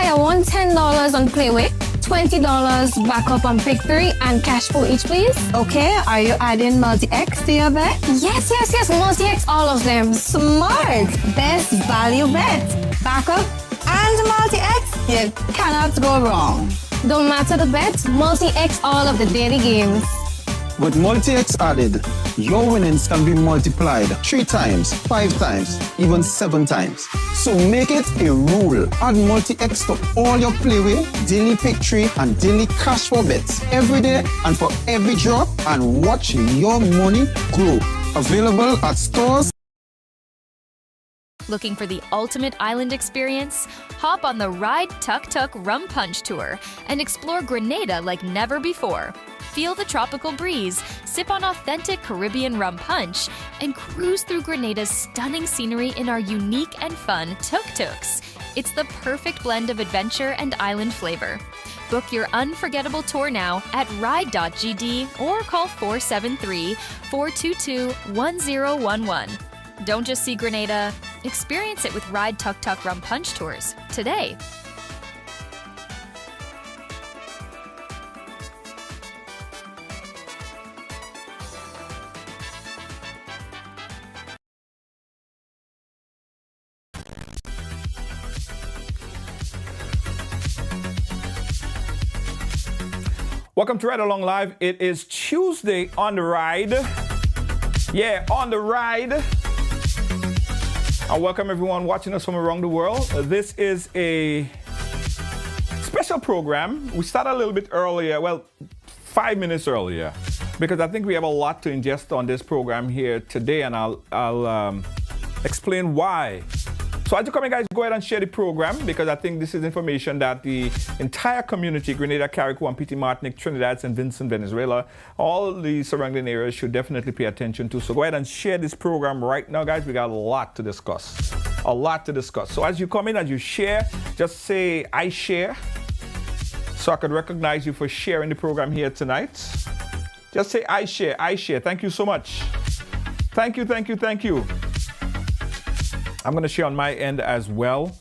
I want $10 on Playway, $20 back up on Pick 3, and cash for each, please. Okay, are you adding multi-X to your bet? Yes, multi-X, all of them. Smart! Best value bet. Backup and multi-X. You cannot go wrong. Don't matter the bet, multi-X all of the daily games. With multi-X added, your winnings can be multiplied 3 times, 5 times, even 7 times. So make it a rule. Add multi-X to all your Playway, daily pick 3, and daily cash for bets every day and for every drop, and watch your money grow. Available at stores. Looking for the ultimate island experience? Hop on the Ride Tuk Tuk Rum Punch Tour and explore Grenada like never before. Feel the tropical breeze, sip on authentic Caribbean rum punch, and cruise through Grenada's stunning scenery in our unique and fun tuk-tuks. It's the perfect blend of adventure and island flavor. Book your unforgettable tour now at ride.gd or call 473-422-1011. Don't just see Grenada, experience it with Ride Tuk Tuk Rum Punch Tours today. Welcome to Ride Along Live. It is Tuesday on the ride. Yeah, on the ride. I welcome everyone watching us from around the world. This is a special program. We started a little bit earlier, well, 5 minutes earlier, because I think we have a lot to ingest on this program here today, and I'll explain why. So as you come in, guys, go ahead and share the program, because I think this is information that the entire community, Grenada, Carriacou, and PT Martinique, Trinidad, St. Vincent, Venezuela, all the surrounding areas should definitely pay attention to. So go ahead and share this program right now, guys. We got a lot to discuss. A lot to discuss. So as you come in, as you share, just say, I share, so I could recognize you for sharing the program here tonight. Just say, I share, I share. Thank you so much. Thank you, thank you, thank you. I'm going to share on my end as well.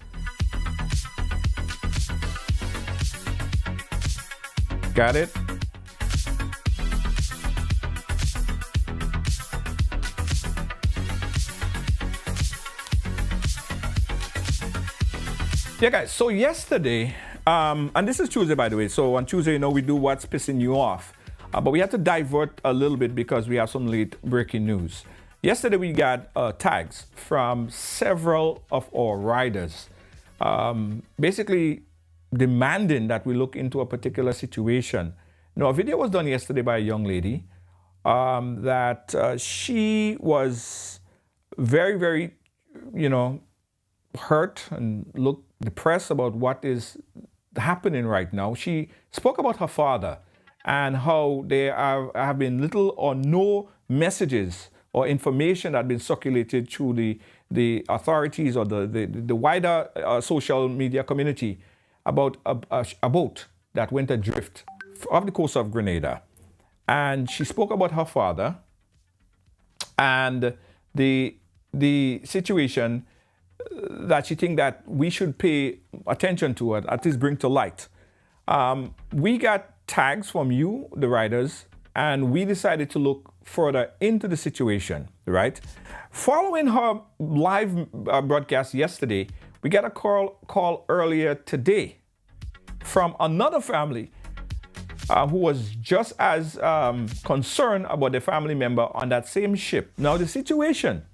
Got it? Yeah, guys, so yesterday, and this is Tuesday, by the way. So on Tuesday, you know, we do What's Pissing You Off. But we had to divert a little bit because we have some late breaking news. Yesterday, we got tags from several of our riders, basically demanding that we look into a particular situation. Now, a video was done yesterday by a young lady that she was very, very, hurt and looked depressed about what is happening right now. She spoke about her father and how there have been little or no messages or information that had been circulated through the authorities or the wider social media community about a boat that went adrift off the coast of Grenada. And she spoke about her father and the situation that she thinks that we should pay attention to it, at least bring to light. We got tags from you, the riders, and we decided to look further into the situation, right? Following her live broadcast yesterday, we got a call earlier today from another family who was just as concerned about the family member on that same ship. Now, the situation,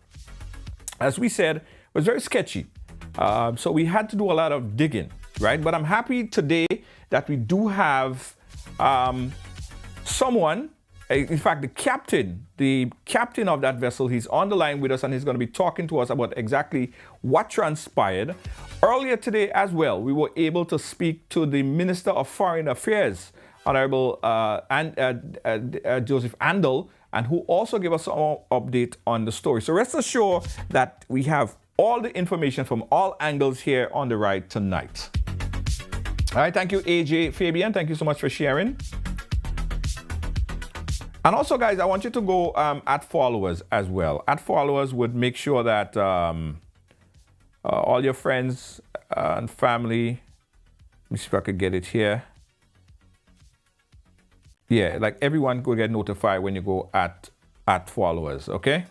as we said, was very sketchy. So we had to do a lot of digging, right? But I'm happy today that we do have someone, in fact, the captain of that vessel, he's on the line with us and he's going to be talking to us about exactly what transpired. Earlier today as well, we were able to speak to the Minister of Foreign Affairs, Honorable Joseph Andel, and who also gave us an update on the story. So rest assured that we have all the information from all angles here on the ride tonight. All right, thank you, AJ Fabian. Thank you so much for sharing. And also, guys, I want you to go at followers as well. At followers would make sure that all your friends and family me see if I could get it here. Yeah, like everyone could get notified when you go at followers, okay?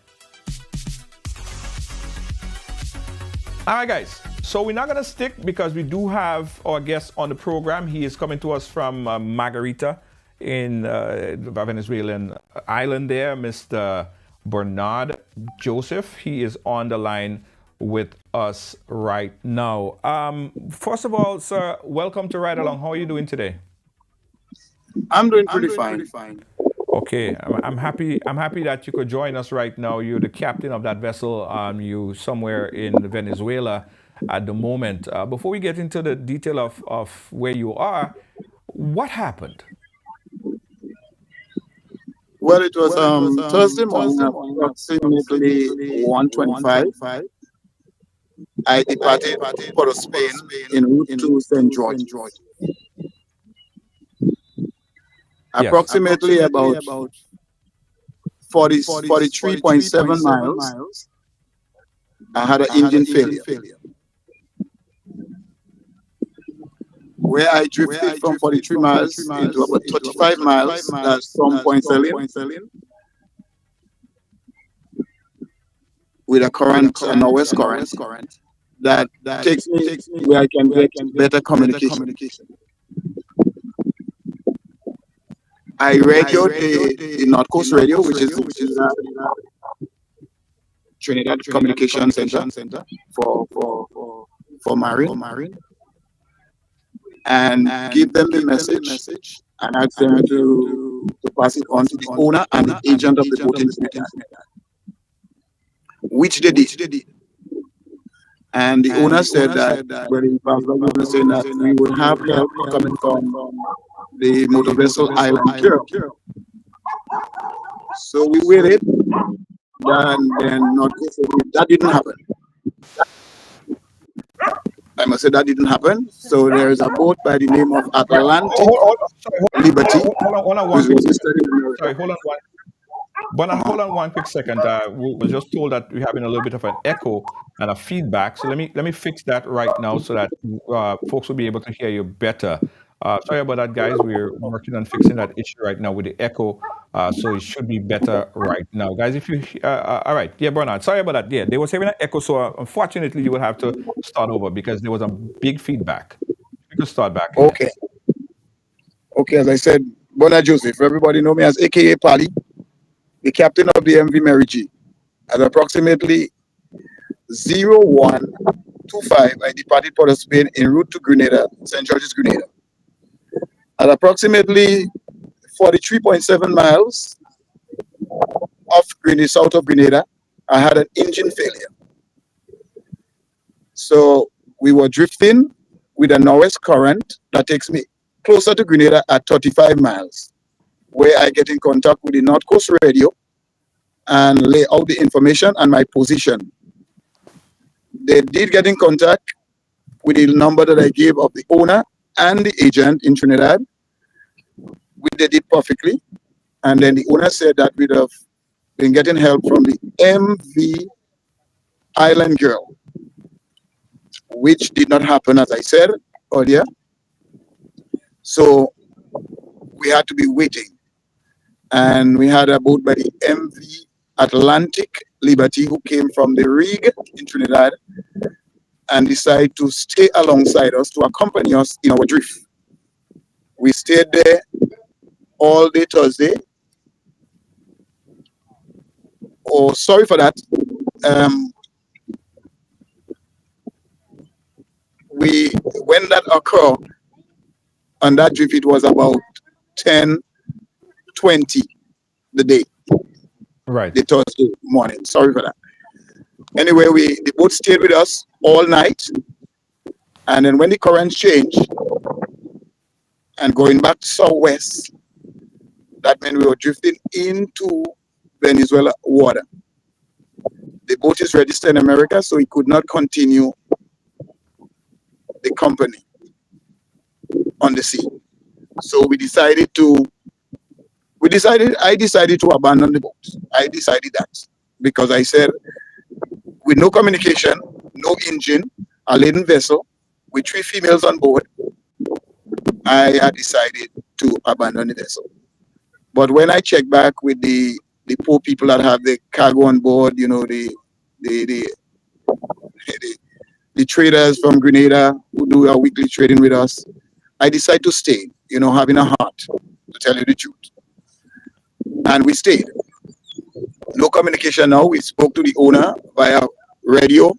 All right, guys. So we're not gonna stick because we do have our guest on the program. He is coming to us from Margarita in Venezuelan island there, Mr. Bernard Joseph. He is on the line with us right now. First of all, sir, welcome to Ride Along. How are you doing today? I'm doing pretty fine. Okay, I'm happy. I'm happy that you could join us right now. You're the captain of that vessel. You somewhere in Venezuela at the moment. Before we get into the detail of where you are, what happened? Well, it was Thursday morning, approximately 1:25. I departed Port of Spain en route to St. George. Approximately about 43.7 miles, I had an engine failure. Where I drifted from 43 miles into about 35 miles, that's from Point Saline, with a current, a northwest current, that takes me where I can get better communication. I radioed the North Coast Radio, which is Trinidad Communication Center for Marine, and give them the message and ask them to pass it on to the owner and the agent of the boat in Trinidad, which they did. And the owner said that, we would have help coming from the motor vessel Island Girl. So we waited, and then that didn't happen. I must say that didn't happen. So there is a boat by the name of Atlantic Liberty. Hold on one quick second. Sorry, hold on one. But hold on one quick second. We were just told that we're having a little bit of an echo and a feedback. So let me fix that right now so that folks will be able to hear you better. Sorry about that, guys. We're working on fixing that issue right now with the echo. So it should be better right now, guys. If you all right, yeah, Bernard. Sorry about that. Yeah, they was having an echo, so unfortunately, you will have to start over because there was a big feedback. You can start back. Okay. Okay, as I said, Bernard Joseph. Everybody know me as AKA Pally, the captain of the MV Mary G. At approximately 0125, I departed Port of Spain en route to Grenada, St. George's, Grenada. At approximately 43.7 miles off Grenada, south of Grenada, I had an engine failure. So we were drifting with a northwest current that takes me closer to Grenada at 35 miles, where I get in contact with the North Coast Radio and lay out the information and my position. They did get in contact with the number that I gave of the owner and the agent in Trinidad, which they did perfectly. And then the owner said that we'd have been getting help from the MV Island Girl, which did not happen, as I said earlier. So we had to be waiting. And we had a boat by the MV Atlantic Liberty who came from the rig in Trinidad and decided to stay alongside us to accompany us in our drift. We stayed there all day Thursday. Oh, sorry for that. When that occurred on that drift, it was about 10:20 the day. Right. The Thursday morning. Sorry for that. Anyway, the boat stayed with us all night. And then when the currents changed and going back southwest, that meant we were drifting into Venezuela water. The boat is registered in America, so it could not continue the company on the sea. So I decided to abandon the boat. I decided that because I said, with no communication, no engine, a laden vessel, with 3 females on board, I had decided to abandon the vessel. But when I checked back with the poor people that have the cargo on board, you know, the the, the traders from Grenada who do our weekly trading with us, I decided to stay, you know, having a heart, to tell you the truth. And we stayed. No communication now. We spoke to the owner via radio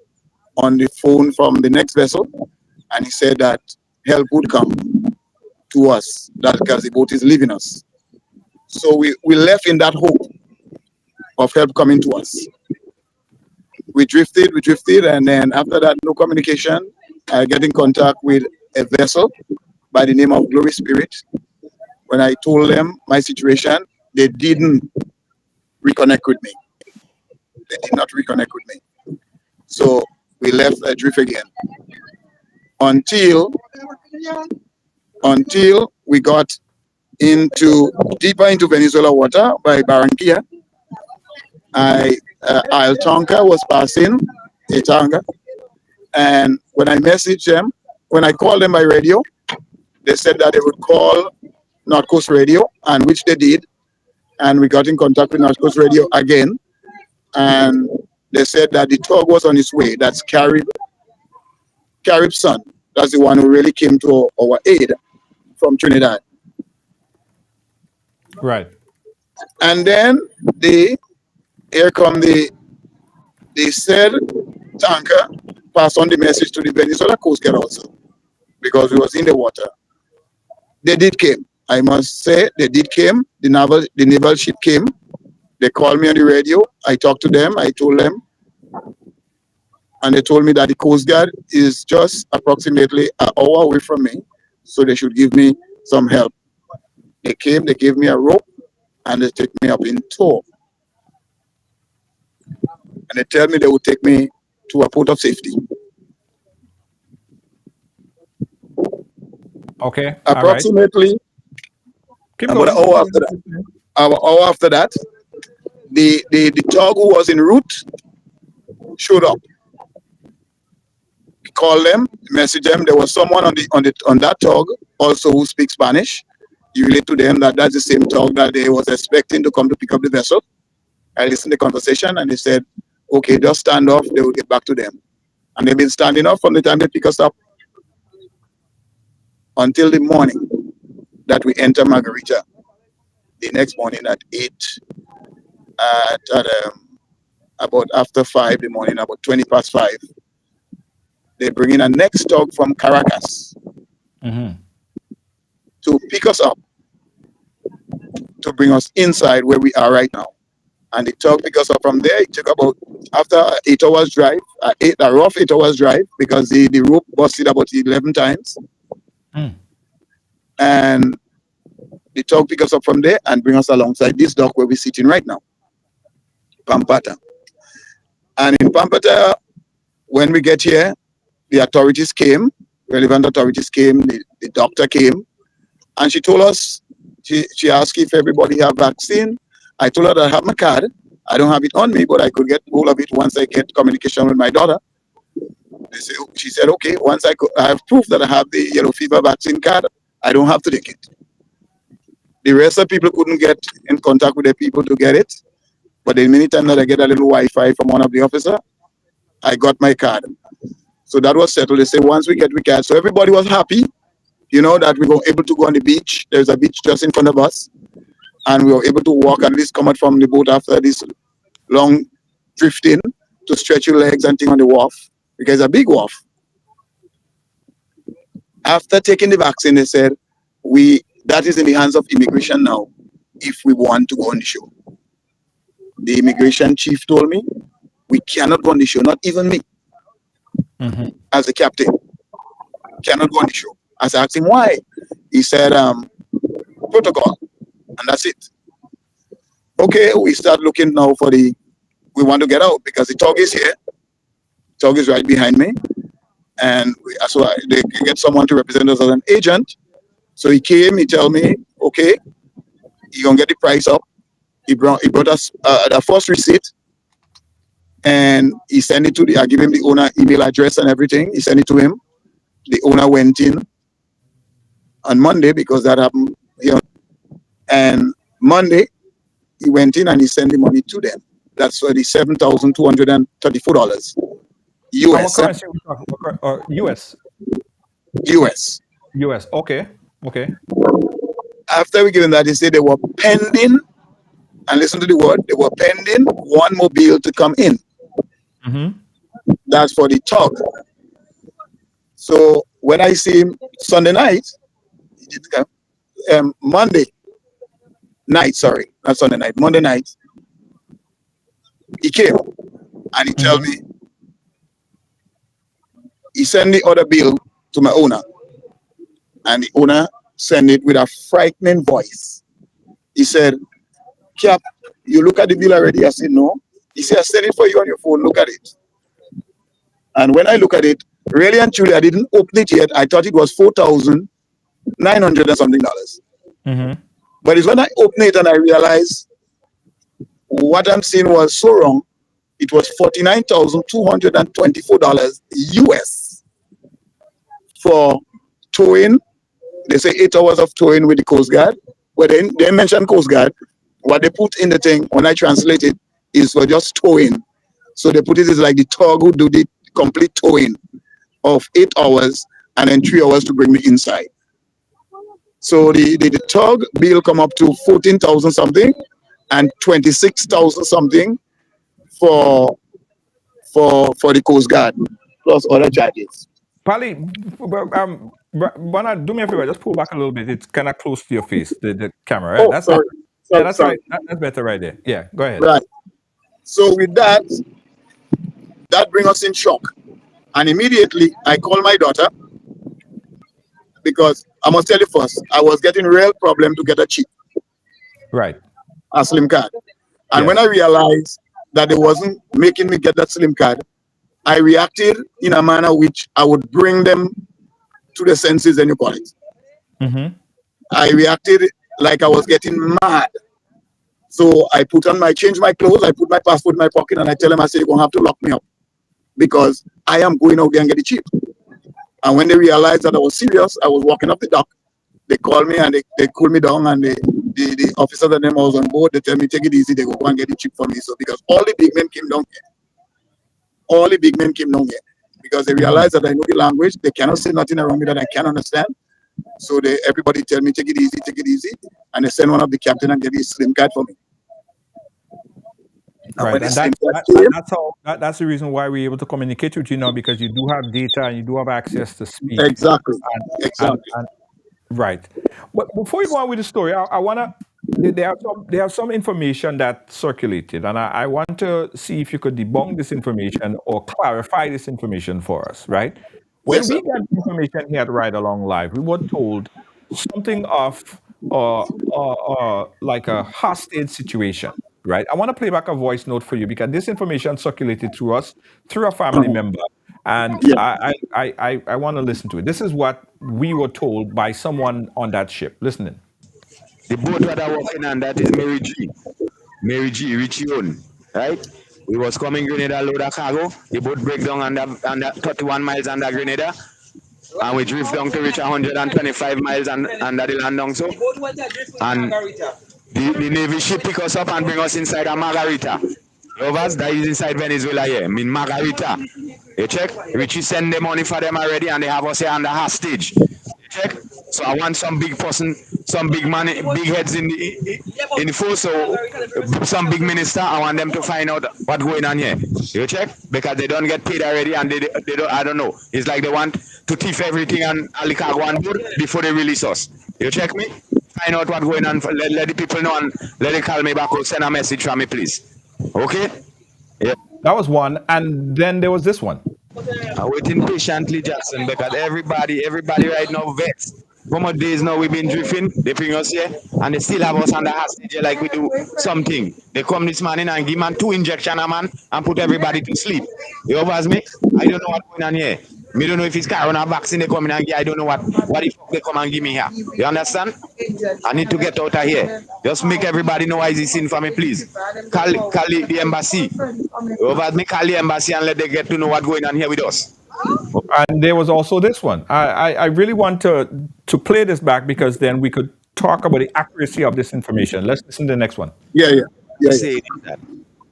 on the phone from the next vessel, and he said that help would come to us, that because the boat is leaving us. So we left in that hope of help coming to us. We drifted, and then after that, no communication. I get in contact with a vessel by the name of Glory Spirit. When I told them my situation, they didn't reconnect with me. They did not reconnect with me. So we left adrift again until we got deeper into Venezuela water by Barranquilla. Isle tanker was passing a tanker, and when I messaged them, when I called them by radio, they said that they would call North Coast Radio, and which they did, and we got in contact with North Coast Radio again, and they said that the tug was on its way. That's Carib's son. That's the one who really came to our aid from Trinidad. Right. And then they said tanker passed on the message to the Venezuela Coast Guard also, because we was in the water. They did came. I must say they did came. The naval ship came. They called me on the radio. I talked to them. I told them, and they told me that the Coast Guard is just approximately an hour away from me, so they should give me some help. They came. They gave me a rope, and they took me up in tow. And they tell me they would take me to a port of safety. Okay. Approximately about an hour after that. An hour after that, the dog who was en route showed up. We called them, messaged them. There was someone on that dog also who speaks Spanish. You relate to them that that's the same dog that they was expecting to come to pick up the vessel. I listened to the conversation, and they said, okay, just stand off, they will get back to them. And they've been standing off from the time they pick us up until the morning that we enter Margarita. The next morning at 8, about after 5 in the morning, about 20 past 5, they bring in a next dog from Caracas to pick us up, to bring us inside where we are right now. And the tug pick us up from there. It took about, after an 8 hours drive, a rough 8 hours drive, because the rope busted about 11 times. And the tug pick us up from there and bring us alongside this dock where we're sitting right now, Pampata. And in Pampata, when we get here, the authorities came, relevant authorities came, the doctor came, and she told us, she asked if everybody have vaccine. I told her that I have my card. I don't have it on me, but I could get hold of it once I get communication with my daughter. She said, okay, once I have proof that I have the yellow fever vaccine card, I don't have to take it. The rest of people couldn't get in contact with the people to get it. But the minute time that I get a little Wi-Fi from one of the officers, I got my card. So that was settled. They said, once we get the card. So everybody was happy, you know, that we were able to go on the beach. There's a beach just in front of us. And we were able to walk, at least come out from the boat after this long drifting, to stretch your legs and thing on the wharf, because it's a big wharf. After taking the vaccine, they said, that is in the hands of immigration now, if we want to go on the show. The immigration chief told me, we cannot go on the show, not even me, as the captain, cannot go on the show. I asked him why. He said, protocol. And that's it. Okay, we start looking now we want to get out, because the tug is here. The tug is right behind me. And so they get someone to represent us as an agent. So he came, he told me, okay, you're going to get the price up. He brought us the first receipt, and he sent it I give him the owner email address and everything. He sent it to him. The owner went in, on Monday because that happened here. And Monday, he went in and he sent the money to them. That's for the $7,234 US. Our currency, US. US. US. Okay. Okay. After we gave them that, they said they were pending, and listen to the word, they were pending one more bill to come in. Mm-hmm. That's for the tug. So when I see him Sunday night, he did come, Monday night, sorry, not Sunday night, Monday night, he came and he told me, he sent the other bill to my owner, and the owner sent it with a frightening voice. He said, Cap, you look at the bill already? I said, no. He said, I sent it for you on your phone, look at it. And when I look at it, really and truly, I didn't open it yet. I thought it was $4,900 and something dollars. Mm-hmm. But it's when I open it and I realize what I'm seeing was so wrong. It was $49,224 US for towing. They say 8 hours of towing with the Coast Guard. But they mention Coast Guard. What they put in the thing, when I translate it, is for just towing. So they put it as like the tug who do the complete towing of 8 hours and then 3 hours to bring me inside. So the tug bill come up to 14,000 something and 26,000 something for the Coast Guard plus other charges. Pali, Bernard, do me a favor, just pull back a little bit. It's kind of close to your face, the camera. Right? Oh, That's sorry. Yeah, that's sorry. right. That's better right there. Yeah, go ahead. Right. So with that brings us in shock. And immediately I call my daughter because I must tell you first, I was getting real problem to get a chip, Right. a SIM card. And Yes. when I realized that it wasn't making me get that SIM card, I reacted in a manner which I would bring them to the senses, and you call it. Mm-hmm. I reacted like I was getting mad. So I changed my clothes, I put my passport in my pocket, and I tell them, I say, you're going to have to lock me up because I am going out there and get the chip. And when they realized that I was serious, I was walking up the dock. They called me and they cooled me down, and the officer that them was on board, they tell me, take it easy, they go and get the chip for me. So because all the big men came down here. All the big men came down here because they realized that I know the language. They cannot say nothing around me that I can't understand. So everybody tell me, take it easy. And they send one of the captain and get his SIM card for me. Right, and that's the reason why we're able to communicate with you now, because you do have data and you do have access to speak. Exactly. Right. But before we go on with the story, I wanna. There are some information that circulated, and I want to see if you could debunk this information or clarify this information for us. Right. When Yes, we sir. got information here at Ride Along Live, we were told something of like a hostage situation. Right. I want to play back a voice note for you because this information circulated through us, through a family member, and Yeah. I want to listen to it. This is what we were told by someone on that ship. Listening. The boat that I working on, that is Mary G, Richie own, right? We was coming Grenada load of cargo. The boat break down under 31 miles under Grenada, and we drift down to reach 125 miles under the land down so. And the Navy ship pick us up and bring us inside a Margarita. Rovers, that is inside Venezuela here. I mean Margarita. You check? Richie send the money for them already, and they have us here under hostage. You check? So I want some big person, some big money, big heads in the force. So some big minister, I want them to find out what's going on here. You check? Because they don't get paid already, and they don't. I don't know. It's like they want to thief everything and Ali cargo on board before they release us. You check me? Find out what's going on. Let the people know and let them call me back or send a message from me, please. Okay? Yeah. That was one, and then there was this one. I'm waiting patiently, Jackson, because everybody right now vexed. For more days now we've been drifting, they bring us here, and they still have us under hostage like we do something. They come this morning and give man 2 injections a man and put everybody to sleep. You overs me? I don't know what's going on here. Me don't know if it's corona vaccine they come in and give. I don't know what the fuck they come and give me here. You understand? I need to get out of here. Just make everybody know why is this in for me, please. Call the embassy. You overs me, call the embassy and let them get to know what's going on here with us. And there was also this one. I really want to play this back because then we could talk about the accuracy of this information. Let's listen to the next one. Yeah, yeah, yeah, yeah. Say that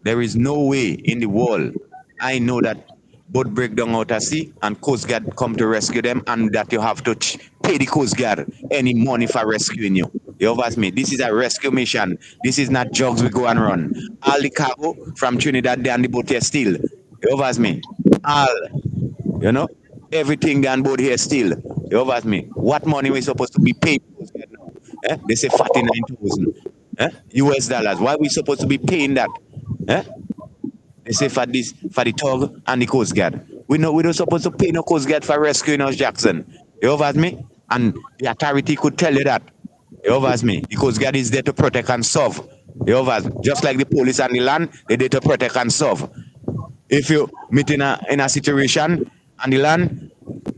there is no way in the world I know that boat break down out at sea and Coast Guard come to rescue them and that you have to pay the Coast Guard any money for rescuing you. You understand me? This is a rescue mission. This is not jugs we go and run. All the cargo from Trinidad down the boat here still. You understand me? All, you know, everything down board here still. You understand me? What money we supposed to be paid Coast Guard now? They say 49,000 US dollars. Why we supposed to be paying that? They say for this, for the tug and the Coast Guard. We don't supposed to pay no Coast Guard for rescuing us, Jackson. You understand me? And the authority could tell you that. You understand me? The Coast Guard is there to protect and serve. You understand? Just like the police and the land, they're there to protect and serve. If you meet in a situation on the land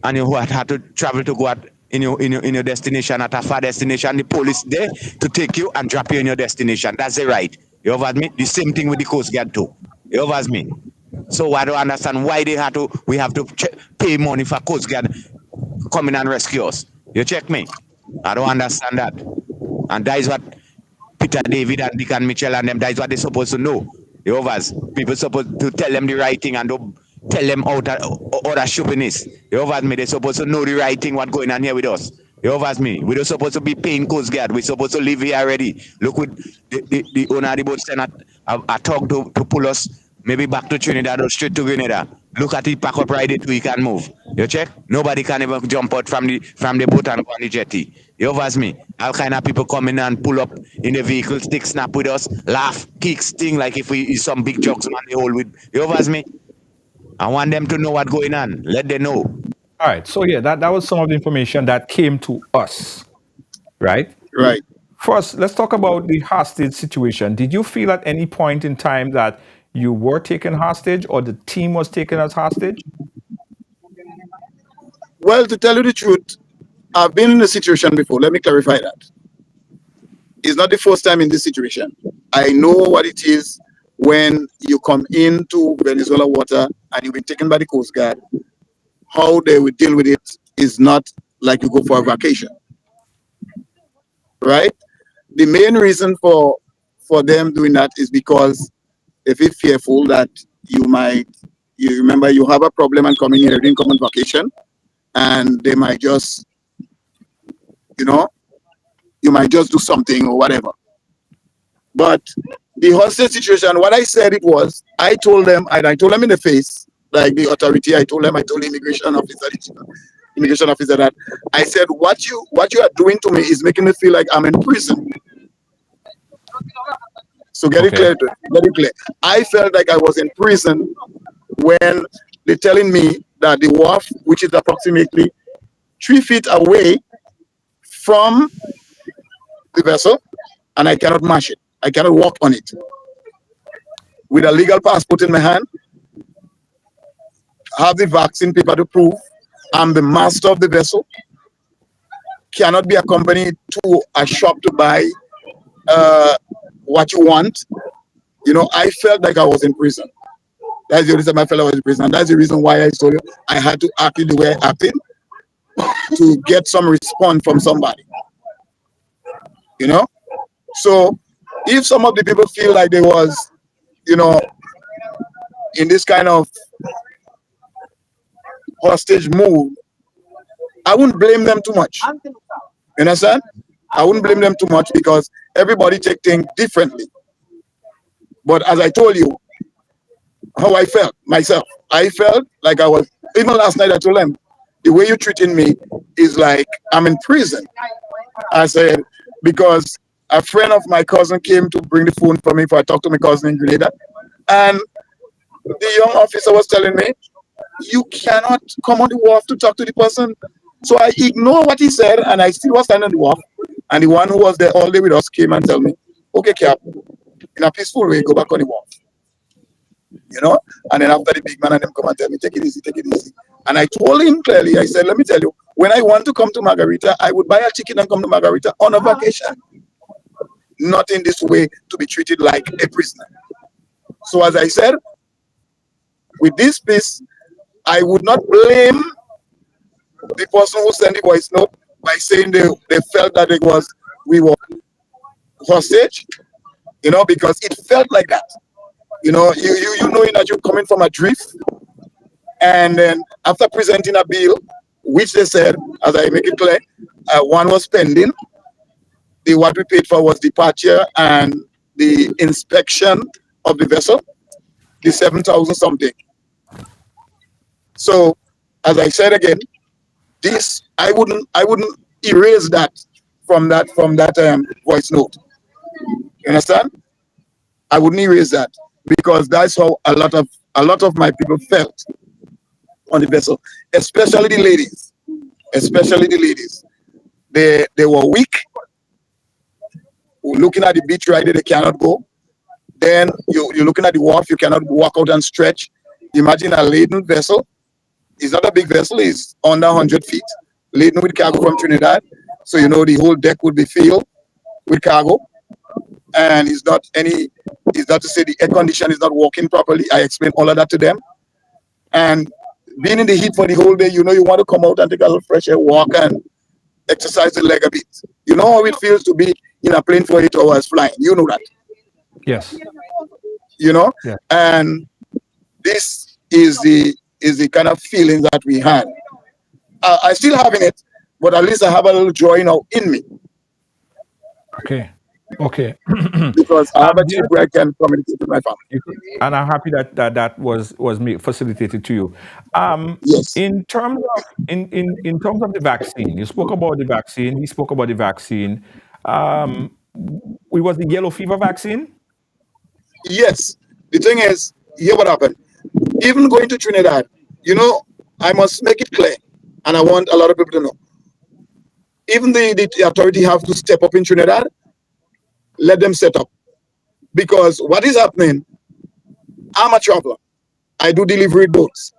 and you have to travel to go out in your destination at a far destination, the police there to take you and drop you in your destination. That's the right. You understand me? The same thing with the Coast Guard too. You understand me? So I don't understand why we have to pay money for Coast Guard coming and rescue us. You check me? I don't understand that. And that is what Peter David and Dick and Mitchell and them, that is what they're supposed to know. You understand? People supposed to tell them the right thing and don't tell them out of shoppiness. You understand me? They're supposed to know the right thing, what's going on here with us. You understand me? We're not supposed to be paying Coast Guard. We're supposed to live here already. Look with the owner of the boat send a talk to pull us maybe back to Trinidad or straight to Grenada. Look at it, pack up right it, we can move. You check? Nobody can even jump out from the boat and go on the jetty. You understand me? All kind of people come in and pull up in the vehicle, stick snap with us, laugh, kick, sting like if we is some big jokes man they hold with. You understand me? I want them to know what's going on. Let them know. All right. So yeah, that was some of the information that came to us, right? Right. First, let's talk about the hostage situation. Did you feel at any point in time that you were taken hostage or the team was taken as hostage? Well, to tell you the truth, I've been in a situation before. Let me clarify that. It's not the first time in this situation. I know what it is when you come into Venezuela water and you've been taken by the Coast Guard. How they will deal with it is not like you go for a vacation, right? The main reason for them doing that is because they feel fearful that you remember you have a problem and coming here, didn't come on vacation, and they might just, you might just do something or whatever. But the hostage situation, what I said it was, I told them in the face, like the authority, I told the immigration officer that I said, what you are doing to me is making me feel like I'm in prison. So get it clear. I felt like I was in prison when they're telling me that the wharf, which is approximately 3 feet away from the vessel, and I cannot mash it. I cannot walk on it. With a legal passport in my hand, have the vaccine paper to prove I'm the master of the vessel, cannot be accompanied to a shop to buy what you want. I felt like I was in prison. That's the reason I felt I was in prison. And that's the reason why I told you I had to act the way I acted to get some response from somebody. So if some of the people feel like they was, in this kind of hostage mood, I wouldn't blame them too much. You understand? I wouldn't blame them too much because everybody take things differently. But as I told you, how I felt myself, I felt like I was, even last night I told them, the way you're treating me is like I'm in prison. I said, because a friend of my cousin came to bring the phone for me for I talked to my cousin in Grenada. And the young officer was telling me, you cannot come on the wharf to talk to the person. So I ignored what he said and I still was standing on the wharf. And the one who was there all day with us came and told me, okay, Cap, in a peaceful way, go back on the wharf. And then after the big man and them come and tell me, take it easy, take it easy. And I told him clearly, I said, let me tell you, when I want to come to Margarita, I would buy a ticket and come to Margarita on a vacation. Not in this way to be treated like a prisoner. So as I said, with this piece, I would not blame the person who sent the voice note by saying they felt that we were hostage, because it felt like that. You knowing that you're coming from a drift, and then after presenting a bill, which they said, as I make it clear, one was pending. What we paid for was departure and the inspection of the vessel, the 7,000 something. So, as I said again, this I wouldn't erase that from that voice note. You understand? I wouldn't erase that, because that's how a lot of my people felt on the vessel, especially the ladies. They were weak. Looking at the beach right there, they cannot go. Then you're looking at the wharf, you cannot walk out and stretch. Imagine a laden vessel. It's not a big vessel, it's under 100 feet, laden with cargo from Trinidad. So the whole deck would be filled with cargo. And it's not to say the air condition is not working properly. I explained all of that to them. And being in the heat for the whole day, you want to come out and take a little fresh air, walk and exercise the leg a bit. You know how it feels to be in a plane for 8 hours flying. You know that. Yes. Yeah. And this is the kind of feeling that we had. I still having it, but at least I have a little joy now in me. Okay. Because I have a trip where I can communicate with my family. And I'm happy that was facilitated to you. Yes. In terms of the vaccine, you spoke about the vaccine. He spoke about the vaccine. It was the yellow fever vaccine. Yes. The thing is, here what happened. Even going to Trinidad, I must make it clear, and I want a lot of people to know. Even the authority have to step up in Trinidad. Let them set up, because what is happening, I'm a traveler. I do delivery boats,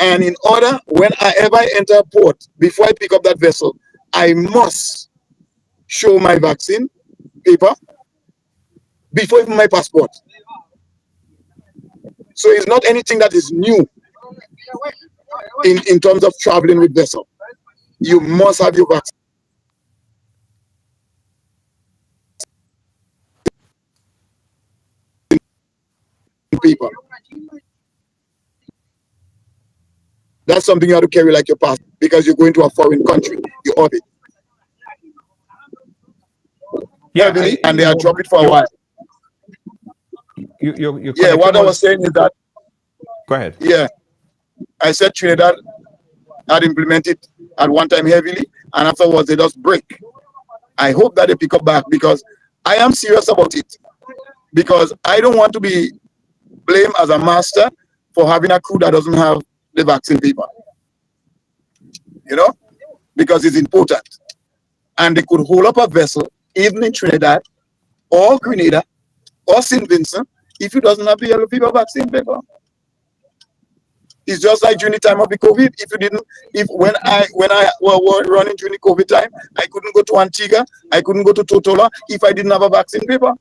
and in order, whenever I enter a port, before I pick up that vessel, I must show my vaccine paper before even my passport. So it's not anything that is new in terms of traveling with vessel. You must have your vaccine paper. That's something you have to carry like your passport, because you're going to a foreign country. You orbit. Yeah, and they are drop it for a while. What I was saying is that. Go ahead. Yeah, I said Trinidad had implemented at one time heavily, and afterwards they just break. I hope that they pick up back, because I am serious about it. Because I don't want to be blamed as a master for having a crew that doesn't have the vaccine paper. Because it's important. And they could hold up a vessel, even in Trinidad, or Grenada, or St. Vincent, if it doesn't have the yellow fever vaccine paper. It's just like during the time of the COVID. When I was running during the COVID time, I couldn't go to Antigua, I couldn't go to Totola if I didn't have a vaccine paper.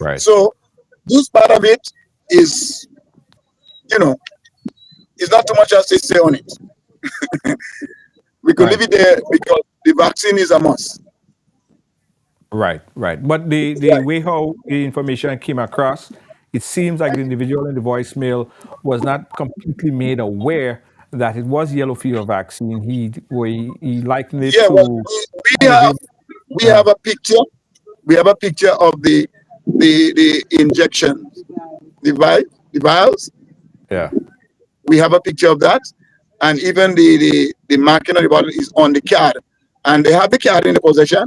Right. So this part of it is, it's not too much as to say on it. We could leave it there, because the vaccine is a must. Right. But the way how the information came across, it seems like the individual in the voicemail was not completely made aware that it was yellow fever vaccine. He likened it to. Well, we have a picture. We have a picture of the injection, the vials. Yeah. We have a picture of that, and even the marking on the bottle is on the card, and they have the card in the possession.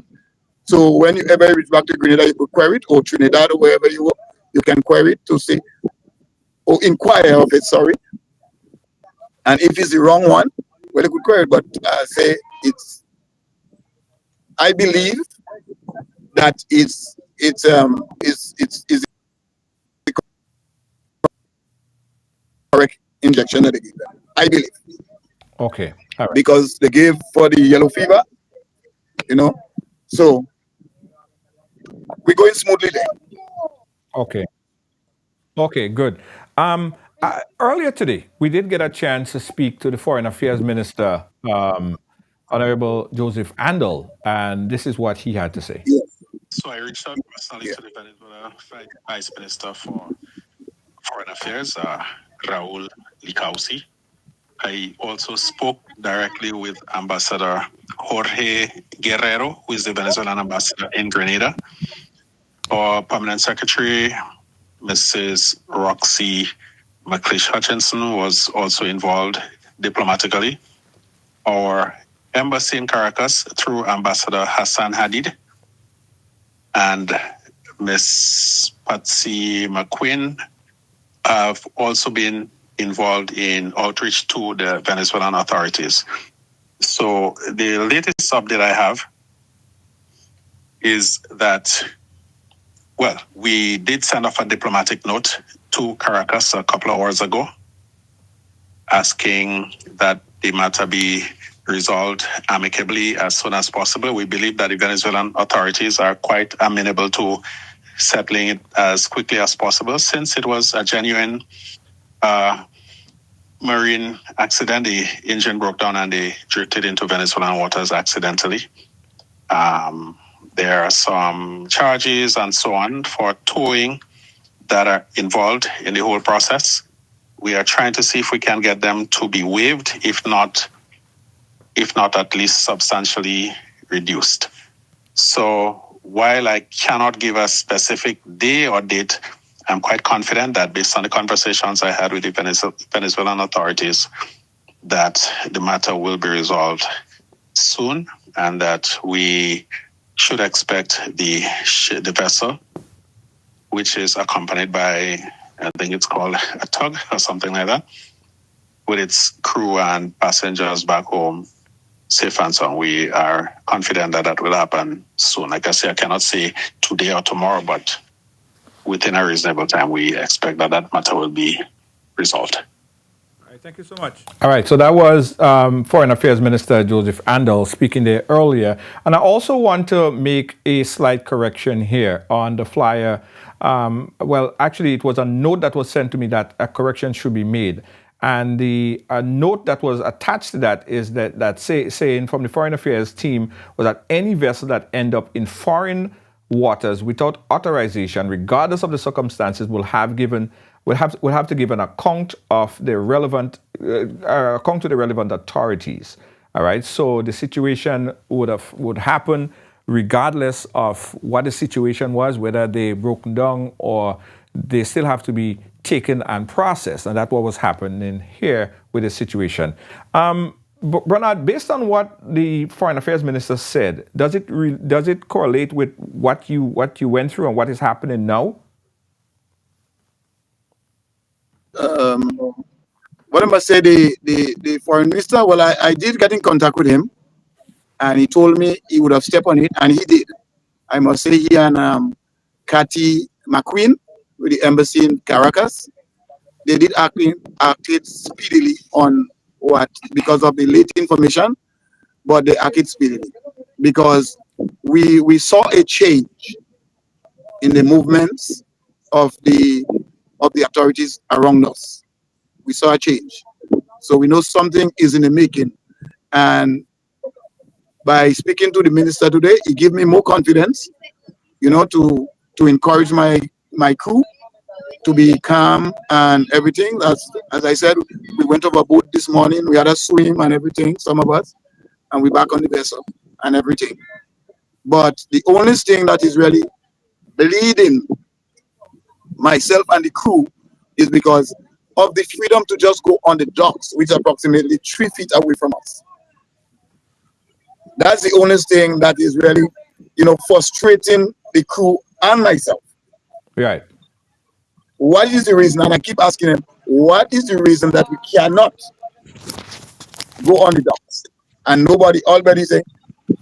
So when you ever reach back to Grenada, you could query it, or Trinidad, or wherever you go, you can query it to see, or inquire of it, sorry. And if it's the wrong one, well, you could query it, but say I believe that it's the correct injection that they give them. I believe. Okay. All right. Because they gave for the yellow fever, so we're going smoothly there. Okay. Okay, good. Earlier today, we did get a chance to speak to the Foreign Affairs Minister, Honorable Joseph Andel, and this is what he had to say. So I reached out personally to the Venezuela Vice Minister for Foreign Affairs, Raul Licausi. I also spoke directly with Ambassador Jorge Guerrero, who is the Venezuelan ambassador in Grenada. Our permanent secretary, Mrs. Roxy McLeish Hutchinson, was also involved diplomatically. Our embassy in Caracas, through Ambassador Hassan Hadid, and Miss Patsy McQueen, have also been involved in outreach to the Venezuelan authorities. So the latest update I have is that, well, we did send off a diplomatic note to Caracas a couple of hours ago, asking that the matter be resolved amicably as soon as possible. We believe that the Venezuelan authorities are quite amenable to settling it as quickly as possible, since it was a genuine marine accident. The engine broke down and they drifted into Venezuelan waters accidentally. There are some charges and so on for towing that are involved in the whole process. We are trying to see if we can get them to be waived, if not at least substantially reduced. So while I cannot give a specific day or date, I'm quite confident that based on the conversations I had with the Venezuelan authorities, that the matter will be resolved soon, and that we should expect the vessel, which is accompanied by, I think it's called a tug or something like that, with its crew and passengers back home safe and sound. We are confident that that will happen soon. Like I say, I cannot say today or tomorrow, but within a reasonable time, we expect that that matter will be resolved. All right, thank you so much. All right, so that was Foreign Affairs Minister Joseph Andel speaking there earlier. And I also want to make a slight correction here on the flyer. Well, actually, it was a note that was sent to me that a correction should be made. And the note that was attached to that is that saying from the Foreign Affairs team was that any vessel that end up in foreign waters without authorization, regardless of the circumstances, will have to give an account of the relevant account to the relevant authorities. All right. So the situation would happen regardless of what the situation was, whether they broke down or they still have to be taken and processed. And that's what was happening here with the situation. Bernard, based on what the Foreign Affairs Minister said, does it correlate with what you went through and what is happening now? What I must say, the foreign minister, well, I did get in contact with him, and he told me he would have stepped on it, and he did. I must say, he and Cathy McQueen with the embassy in Caracas, they did acted speedily on what, because of the late information, but they acted speedily because we saw a change in the movements of the authorities around us. We saw a change, so we know something is in the making. And by speaking to the minister today, he gave me more confidence, to encourage my crew to be calm and everything. As I said, we went overboard this morning. We had a swim and everything, some of us, and we're back on the vessel and everything. But the only thing that is really bleeding myself and the crew is because of the freedom to just go on the docks, which is approximately 3 feet away from us. That's the only thing that is really, frustrating the crew and myself. Right. What is the reason? And I keep asking him, what is the reason that we cannot go on the docks? And everybody saying,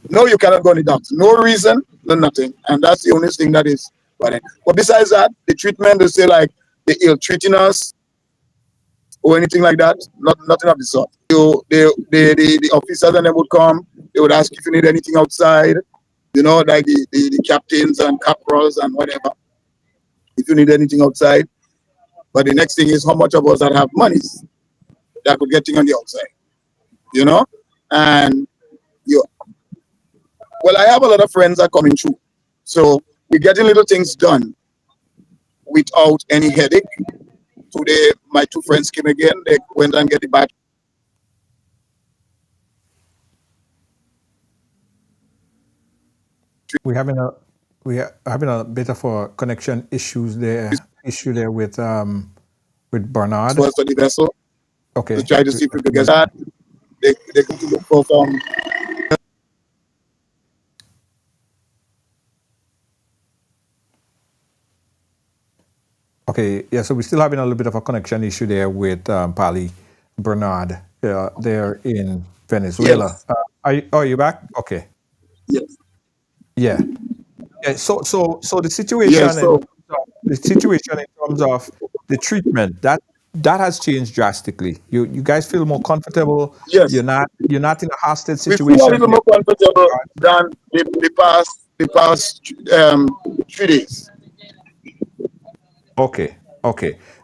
no, you cannot go on the docks. No reason, no nothing. And that's the only thing that is. But besides that, the treatment, they say like they ill-treating us or anything like that. Nothing of the sort. The officers and they would come, they would ask if you need anything outside, like the captains and corporals and whatever. If you need anything outside, But the next thing is how much of us that have monies that could get things on the outside, you know? And well, I have a lot of friends that are coming through. So we're getting little things done without any headache. Today, my two friends came again. They went and get the battery. We're having a bit of a connection issue there with Bernard. Was for the vessel. Okay. To try to see if we could get that. They come to look for some. Okay, yeah, so we're still having a little bit of a connection issue there with Pali Bernard there in Venezuela. Yes. Are you back? Okay. Yes. Yeah. Yeah. So the situation, Yes, so the situation in terms of the treatment that has changed drastically. You guys feel more comfortable. yes, You're not in a hostage we situation. feel a little more comfortable than the past 3 days. Okay.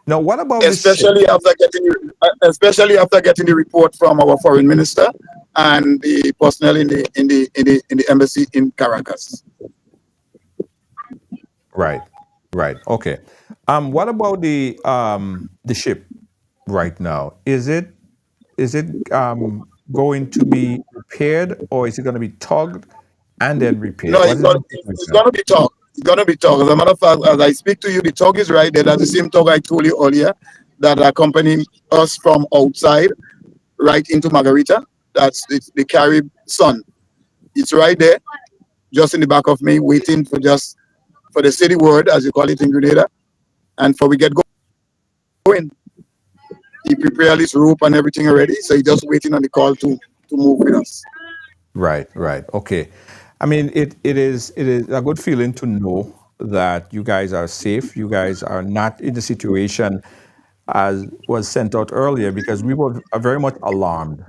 Now, what about Especially after getting the report from our foreign minister and the personnel in the embassy in Caracas. Right. Okay. What about the ship right now? Is it going to be repaired, or is it going to be tugged and then repaired? No, it's going to be tugged. It's going to be tugged. As a matter of fact, as I speak to you, the tug is right there. That's the same tug I told you earlier that accompanied us from outside right into Margarita. That's the Carib Sun. It's right there, just in the back of me, waiting for the city word, as you call it in Grenada, and for we get going. He prepared his rope and everything already, so he's just waiting on the call to move with us. Right. Okay. I mean, it is a good feeling to know that you guys are safe. You guys are not in the situation as was sent out earlier, because we were very much alarmed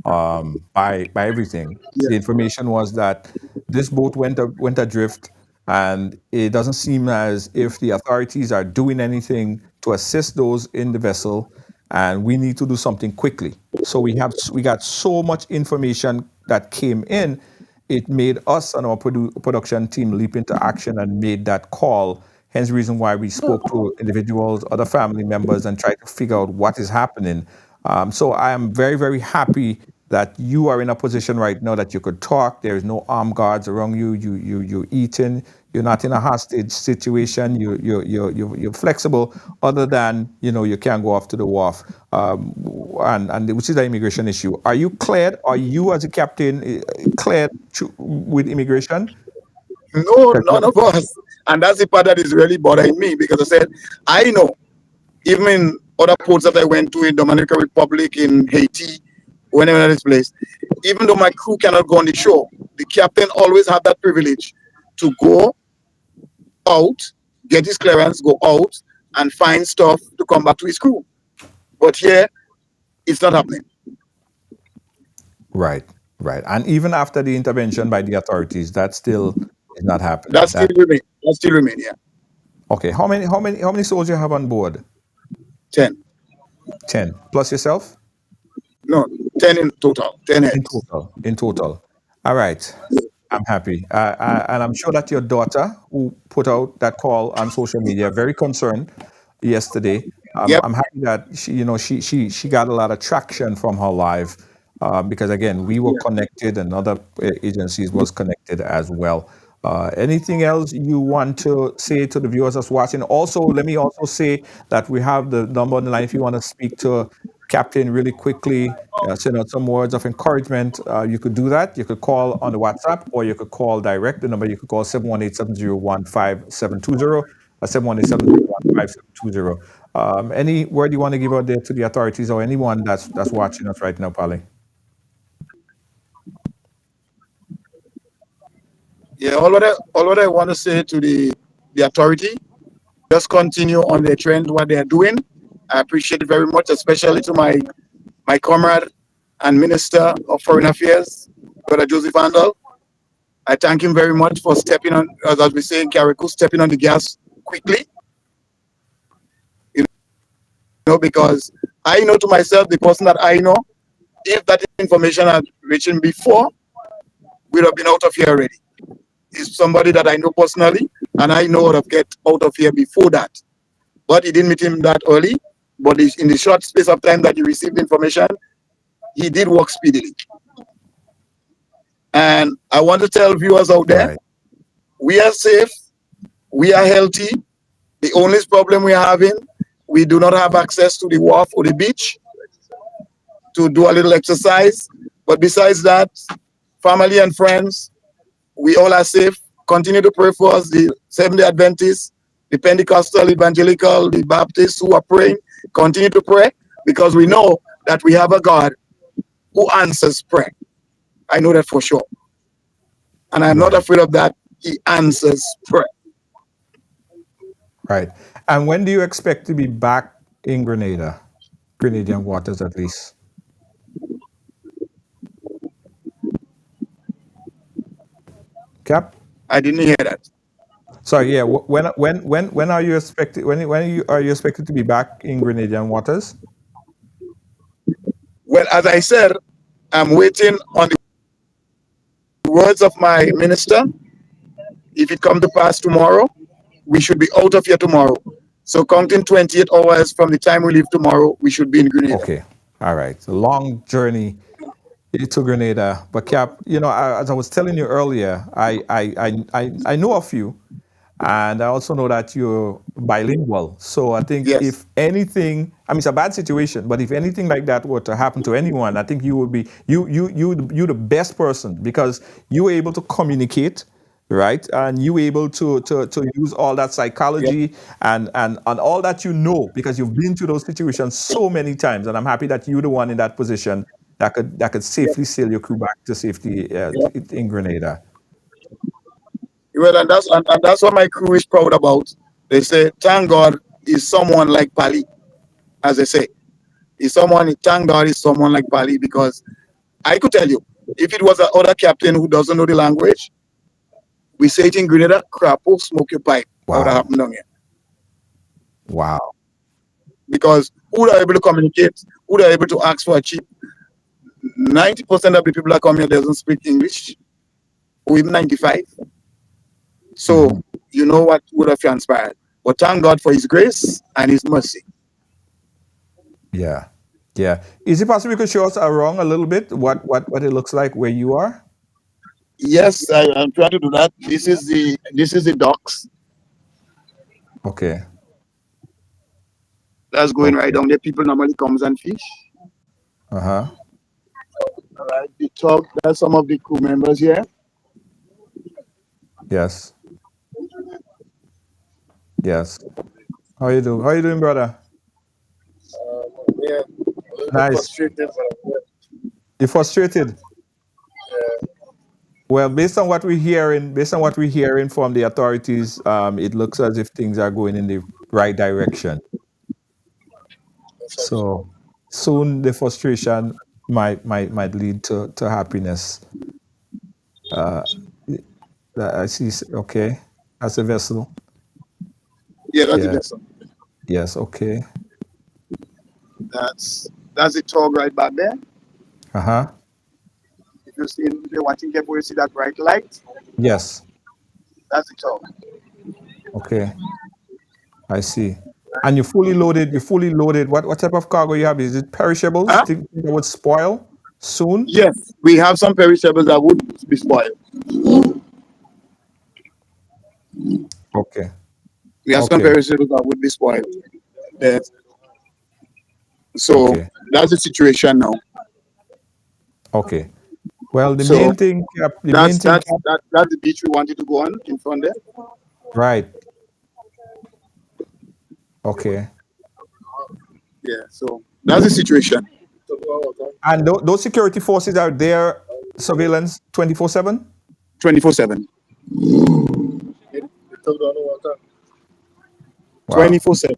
by everything. Yeah. The information was that this boat went adrift, and it doesn't seem as if the authorities are doing anything to assist those in the vessel, and we need to do something quickly. So we got so much information that came in. It made us and our production team leap into action and made that call. Hence the reason why we spoke to individuals, other family members, and tried to figure out what is happening. So I am very, very happy that you are in a position right now that you could talk. There is no armed guards around you. You're eating. You're not in a hostage situation. You're flexible. Other than you can't go off to the wharf, and which is the immigration issue. Are you cleared? Are you as a captain cleared with immigration? No, none of us. And that's the part that is really bothering me, because I said, I know, even in other ports that I went to in Dominican Republic, in Haiti, whenever this place, even though my crew cannot go on the shore, the captain always had that privilege to go out, get his clearance, go out, and find stuff to come back to his crew. But here, it's not happening. Right. And even after the intervention by the authorities, that still is not happening. That still remain, yeah. Okay. How many soldiers you have on board? 10. 10 plus yourself? No, 10 in total. 10 heads. In total. All right. I'm happy. And I'm sure that your daughter, who put out that call on social media, very concerned yesterday. Yep. I'm happy that she got a lot of traction from her live, because again, we were connected and other agencies was connected as well. Anything else you want to say to the viewers that's watching? Also, let me also say that we have the number on the line if you want to speak to Captain really quickly, send out some words of encouragement. You could do that. You could call on the WhatsApp, or you could call direct. The number you could call 718-701-5720 or 718-701-5720. Any word you want to give out there to the authorities or anyone that's watching us right now, Pali? Yeah, all what I want to say to the authority, just continue on their trend, what they are doing. I appreciate it very much, especially to my comrade and Minister of Foreign Affairs, Brother Joseph Handel. I thank him very much for stepping on, as we say in Caracas, stepping on the gas quickly. know, because I know to myself, the person that I know, if that information had reached him before, we'd have been out of here already. It's somebody that I know personally, and I know how to get out of here before that. But he didn't meet him that early. But in the short space of time that he received information, he did work speedily. And I want to tell viewers out there, Right. we are safe, we are healthy. The only problem we are having, we do not have access to the wharf or the beach to do a little exercise. But besides that, family and friends, we all are safe. Continue to pray for us, the Seventh-day Adventists, the Pentecostal, Evangelical, the Baptists who are praying. Continue to pray, because we know that we have a God who answers prayer. I know that for sure. And I'm not afraid of that. He answers prayer. Right. And when do you expect to be back in Grenada? Grenadian waters, at least. Cap? I didn't hear that. Sorry, yeah. When are you expected? Are you expected to be back in Grenadian waters? Well, as I said, I'm waiting on the words of my minister. If it comes to pass tomorrow, we should be out of here tomorrow. So counting 28 hours from the time we leave tomorrow, we should be in Grenada. Okay. All right. A long journey to Grenada. But Cap, as I was telling you earlier, I know of you, and I also know that you're bilingual. So I think Yes. if anything, I mean, it's a bad situation, but if anything like that were to happen to anyone, I think you would be you the best person, because you were able to communicate, right? And you were able to use all that psychology and all that because you've been through those situations so many times. And I'm happy that you're the one in that position that could safely sail your crew back to safety in Grenada. Well, and that's what my crew is proud about. They say, thank God is someone like Pali, as they say. Thank God is someone like Pali, because I could tell you, if it was another captain who doesn't know the language, we say it in Grenada, crapo, smoke your pipe. That would happen down here. Wow. Because who are able to communicate, who are able to ask for a cheap. 90% of the people that come here doesn't speak English, or even 95. So you know what would have transpired. But thank God for his grace and his mercy. Yeah. Yeah. Is it possible you could show us around a little bit what it looks like where you are? Yes, I'm trying to do that. This is the docks. Okay. That's going right down there. People normally comes and fish. Uh-huh. All right. The top, that's some of the crew members here. Yes. Yes. How you doing, brother? Yeah. Nice. Frustrated, You're frustrated? Well, based on what we're hearing from the authorities, it looks as if things are going in the right direction. So soon the frustration might lead to happiness. I see. Okay, that's a vessel. Yeah, that's the vessel. Yes. Okay. That's the tug right back there. Uh-huh. If you're watching carefully, you see that bright light. Yes. That's the tug. Okay. I see. And you're fully loaded. What type of cargo you have? Is it perishables? Things that would spoil soon? Yes, we have some perishables that would be spoiled. Okay. We have some perishables that would be spoiled. Yes. So that's the situation now. Okay. Well, the main thing. That's the beach we wanted to go on in front there. Right. Okay. Yeah. So that's the situation. And those security forces are there, surveillance 24/7. 24/7. 24/7.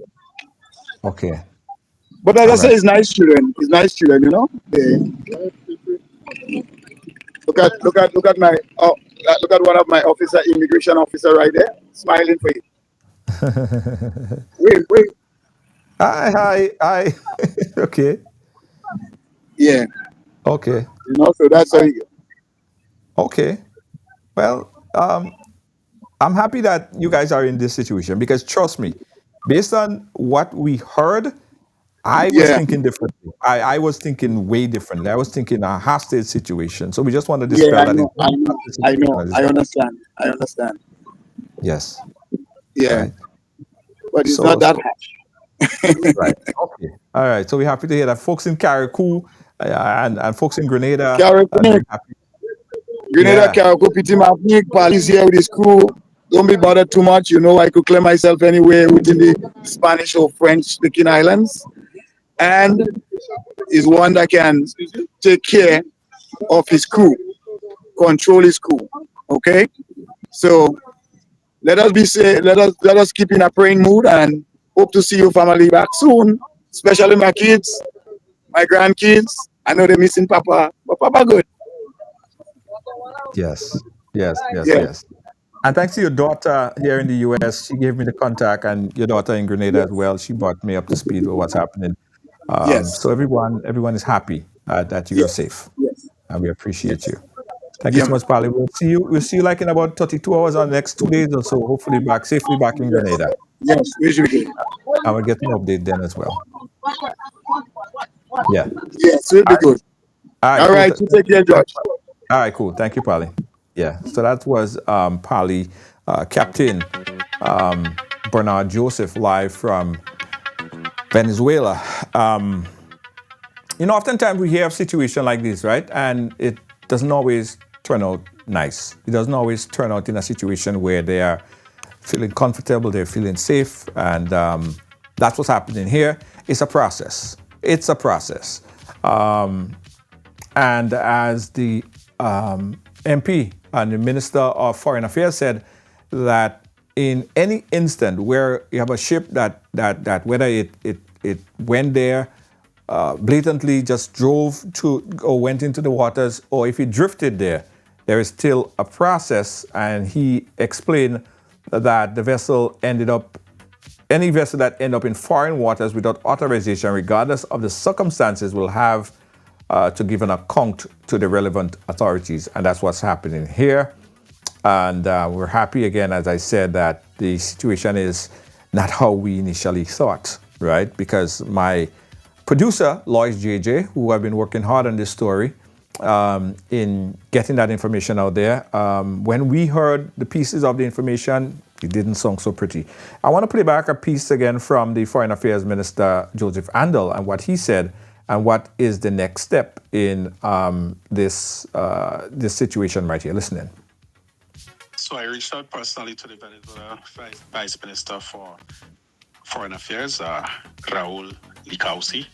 Okay. But like I say, it's nice children. It's nice children, you know. Look at my look at one of my immigration officer right there, smiling for you. Wait. Hi. Okay. Yeah, Okay. so that's how you, Okay. Well, I'm happy that you guys are in this situation because trust me, based on what we heard, I was yeah, thinking differently. I was thinking way differently. I was thinking a hostage situation. So we just want to yeah, dispel that it's not a hostage situation at this I point. understand, I understand. Yes. Yeah, Right. but it's not So, that so harsh. right. Okay. All right. So we're happy to hear that folks in Carriacou and folks in Grenada are Carrick, doing happy. Grenada, Yeah. Carrick, Petit Martinique, Palis here with his crew. Don't be bothered too much. I could clear myself anywhere within the Spanish or French speaking islands. And is one that can take care of his crew, control his crew. Okay? So let us keep in a praying mood and hope to see your family back soon, especially my kids, my grandkids. I know they're missing Papa, but Papa good. Yes. Yes. Yes. Yeah. Yes. And thanks to your daughter here in the US, she gave me the contact, and your daughter in Grenada as well. She brought me up to speed with what's happening. Yes. So everyone is happy that you are Yes. safe, Yes. and we appreciate Yes. you. Thank you Yeah, so man. much, Polly. We'll see you like in about 32 hours or next 2 days or so. Hopefully safely back in Yes. Grenada. Yes. Usually. I will get an update then as well. Yeah. Yes. We'll All be right. good. All right. All Cool. right. You take care, George. All right. Cool. Thank you, Polly. Yeah. So that was Polly, Captain Bernard Joseph, live from Venezuela. Oftentimes we hear of situations like this, right? And it doesn't always turn out nice. It doesn't always turn out in a situation where they are feeling comfortable, they're feeling safe, and that's what's happening here. It's a process. It's a process. And as the MP and the Minister of Foreign Affairs said, that in any instant where you have a ship that whether it went there, blatantly just drove to or went into the waters, or if it drifted there, there is still a process. And he explained that the vessel any vessel that end up in foreign waters without authorization, regardless of the circumstances, will have to give an account to the relevant authorities. And that's what's happening here. And we're happy again, as I said, that the situation is not how we initially thought, right? Because my producer, Lois JJ, who have been working hard on this story, in getting that information out there, when we heard the pieces of the information, it didn't sound so pretty. I want to play back a piece again from the Foreign Affairs Minister, Joseph Andel, and what he said, and what is the next step in this situation right here. Listen in. So I reached out personally to the Venezuela Vice Minister for Foreign Affairs, Raul Licausi.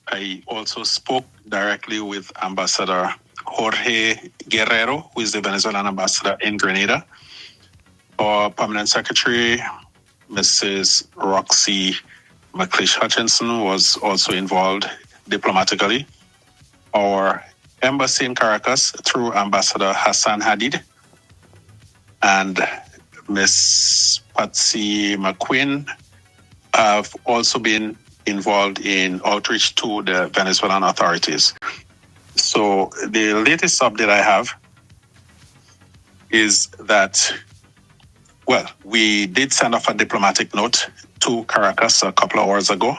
I also spoke directly with Ambassador Jorge Guerrero, who is the Venezuelan ambassador in Grenada. Our permanent secretary, Mrs. Roxy McLeish Hutchinson, was also involved diplomatically. Our embassy in Caracas, through Ambassador Hassan Hadid, and Miss Patsy McQueen, have also been involved in outreach to the Venezuelan authorities. So the latest update I have is that, well, we did send off a diplomatic note to Caracas a couple of hours ago,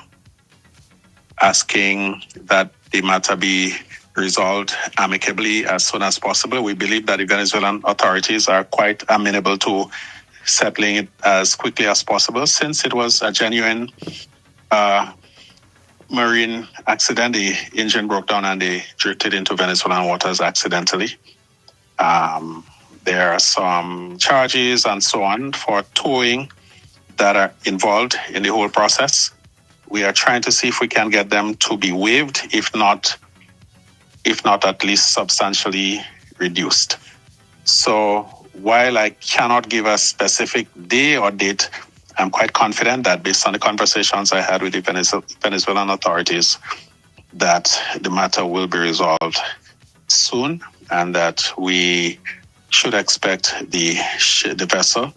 asking that the matter be resolved amicably as soon as possible. We believe that the Venezuelan authorities are quite amenable to settling it as quickly as possible, since it was a genuine marine accident. The engine broke down and they drifted into Venezuelan waters accidentally. There are some charges and so on for towing that are involved in the whole process. We are trying to see if we can get them to be waived, if not at least substantially reduced. So while I cannot give a specific day or date, I'm quite confident that based on the conversations I had with the Venezuelan authorities, that the matter will be resolved soon, and that we should expect the vessel,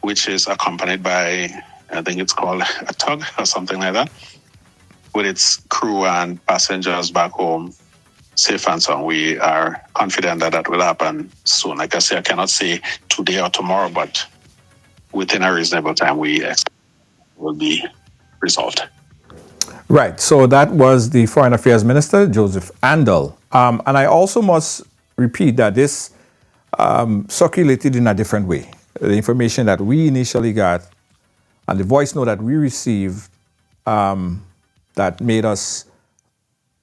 which is accompanied by I think it's called a tug or something like that, with its crew and passengers back home safe and sound. We are confident that that will happen soon. Like I say, I cannot say today or tomorrow, but within a reasonable time, we expect will be resolved. Right. So that was the Foreign Affairs Minister, Joseph Andel. And I also must repeat that this circulated in a different way. The information that we initially got and the voice note that we received that made us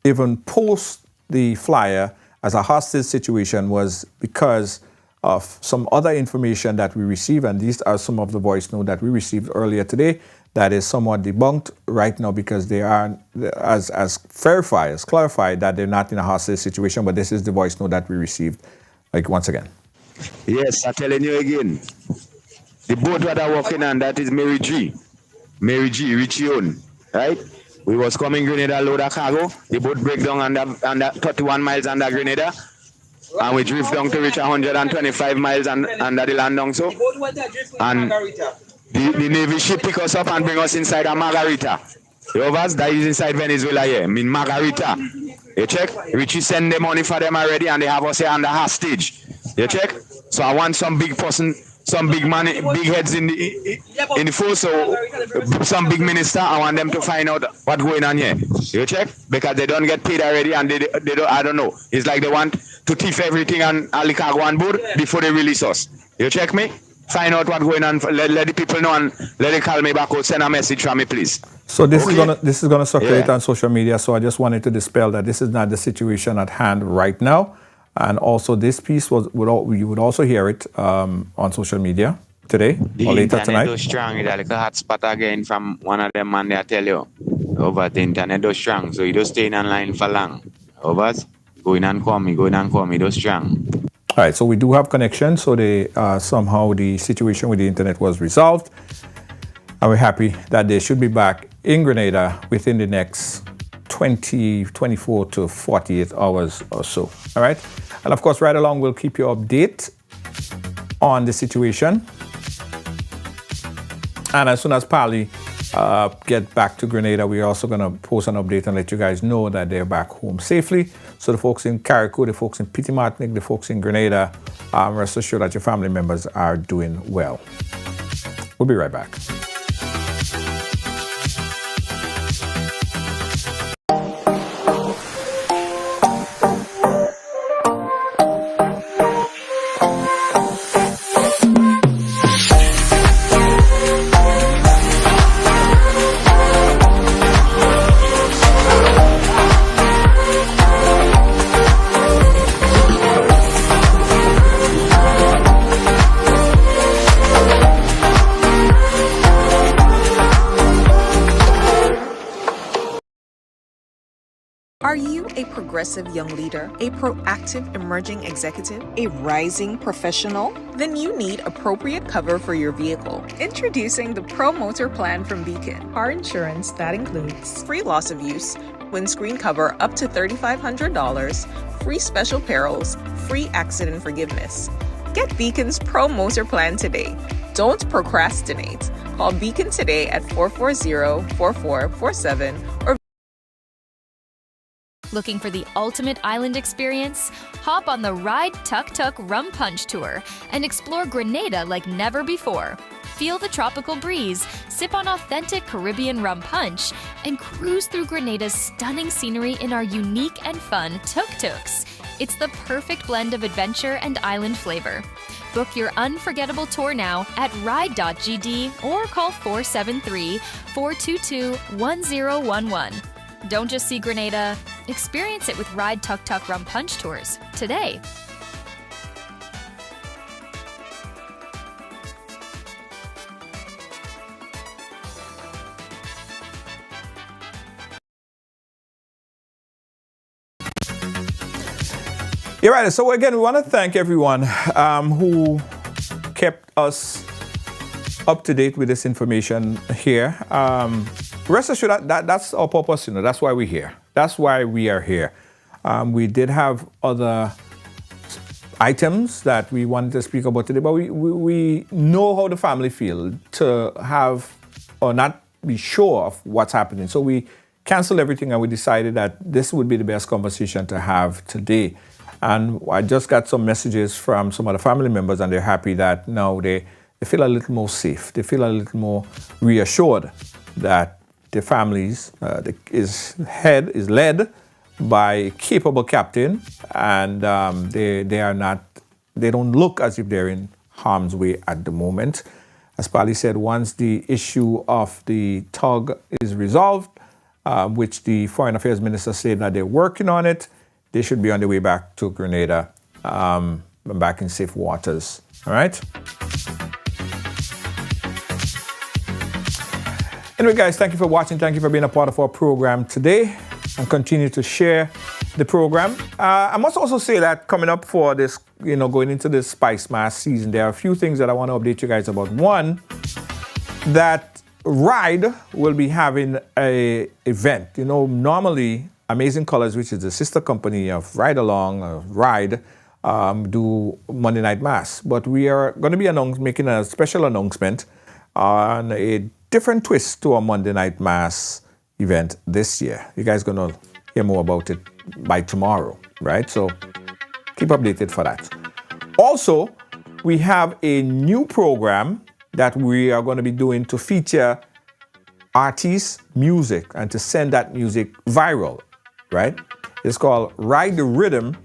even post the flyer as a hostage situation was because of some other information that we received, and these are some of the voice note that we received earlier today that is somewhat debunked right now because they are as verified, as clarified that they're not in a hostage situation, but this is the voice note that we received, like once again. Yes, I'm telling you again. The boat that I'm working on, that is Mary G, Richie own, right? We was coming Grenada load of cargo. The boat break down under 31 miles under Grenada. And we drift down to reach 125 miles under the land down so. And the Navy ship pick us up and bring us inside a Margarita. The others that is inside Venezuela here. I mean Margarita. You check? Richie send the money for them already and they have us here under hostage. You check? So I want some big person, some big money, big heads in the force, so some big minister, I want them to find out what's going on here. You check? Because they don't get paid already and they don't, I don't know. It's like they want to thief everything and all the cargo on board before they release us. You check me? Find out what's going on. Let the people know and let them call me back or send a message from me, please. So this is gonna circulate on social media. So I just wanted to dispel that this is not the situation at hand right now. And also this piece you would also hear it on social media today or later tonight. The internet is strong. It's like a hotspot again from one of them man, they tell you. Over the internet is strong. So you don't stay online for long. Over. Going and coming, it is strong. All right, so we do have connection. So somehow the situation with the internet was resolved. And we're happy that they should be back in Grenada within the next 24 to 48 hours or so. All right. And of course, right along, we'll keep you updated on the situation. And as soon as Pali get back to Grenada, we're also going to post an update and let you guys know that they're back home safely. So the folks in Carriacou, the folks in Petit Martinique, the folks in Grenada, rest assured that your family members are doing well. We'll be right back. Are you a progressive young leader, a proactive emerging executive, a rising professional? Then you need appropriate cover for your vehicle. Introducing the Pro Motor Plan from Beacon. Car insurance that includes free loss of use, windscreen cover up to $3,500, free special perils, free accident forgiveness. Get Beacon's Pro Motor Plan today. Don't procrastinate. Call Beacon today at 440-4447 or Looking for the ultimate island experience? Hop on the Ride Tuk Tuk Rum Punch Tour and explore Grenada like never before. Feel the tropical breeze, sip on authentic Caribbean rum punch, and cruise through Grenada's stunning scenery in our unique and fun tuk-tuks. It's the perfect blend of adventure and island flavor. Book your unforgettable tour now at ride.gd or call 473-422-1011. Don't just see Grenada, experience it with Ride Tuk Tuk Rum Punch Tours today. You're right. So again, we want to thank everyone who kept us up to date with this information here. Rest assured that's our purpose. That's why we're here. That's why we are here. We did have other items that we wanted to speak about today, but we know how the family feel to have or not be sure of what's happening. So we canceled everything and we decided that this would be the best conversation to have today. And I just got some messages from some of the family members, and they're happy that now they feel a little more safe. They feel a little more reassured that their families is led by a capable captain, and they don't look as if they're in harm's way at the moment. As Pali said, once the issue of the tug is resolved, which the Foreign Affairs Minister said that they're working on it, they should be on their way back to Grenada, back in safe waters. All right? Anyway, guys, thank you for watching. Thank you for being a part of our program today, and continue to share the program. I must also say that coming up for this, going into this Spice Mass season, there are a few things that I want to update you guys about. One, that Ride will be having a event. Normally Amazing Colors, which is the sister company of Ride Along, Ride, do Monday Night Mass. But we are going to be making a special announcement on a different twist to our Monday Night Mass event this year. You guys are going to hear more about it by tomorrow, right? So keep updated for that. Also, we have a new program that we are going to be doing to feature artists' music and to send that music viral, right? It's called Ride the Rhythm,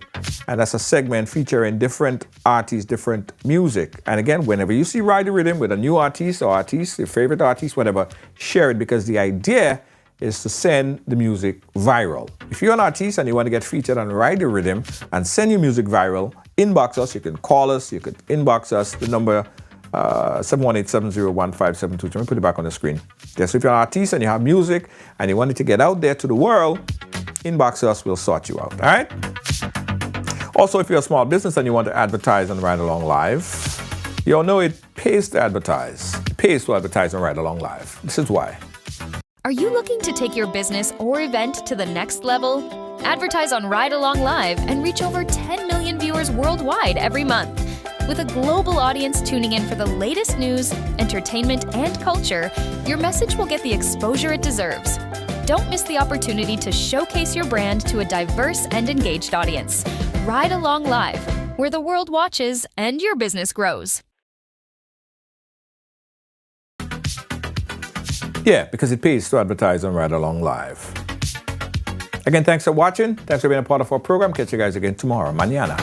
and that's a segment featuring different artists, different music. And again, whenever you see Ride the Rhythm with a new artist, your favorite artist, whatever, share it, because the idea is to send the music viral. If you're an artist and you want to get featured on Ride the Rhythm and send your music viral, inbox us. You can call us, you could inbox us, the number 718-701-5722. Let me put it back on the screen. Yeah, so if you're an artist and you have music and you want it to get out there to the world, inbox us, we'll sort you out, all right? Also, if you're a small business and you want to advertise on Ride Along Live, you all know it pays to advertise. It pays to advertise on Ride Along Live. This is why. Are you looking to take your business or event to the next level? Advertise on Ride Along Live and reach over 10 million viewers worldwide every month. With a global audience tuning in for the latest news, entertainment, and culture, your message will get the exposure it deserves. Don't miss the opportunity to showcase your brand to a diverse and engaged audience. Ride Along Live, where the world watches and your business grows. Yeah, because it pays to advertise on Ride Along Live. Again, thanks for watching. Thanks for being a part of our program. Catch you guys again tomorrow. Mañana.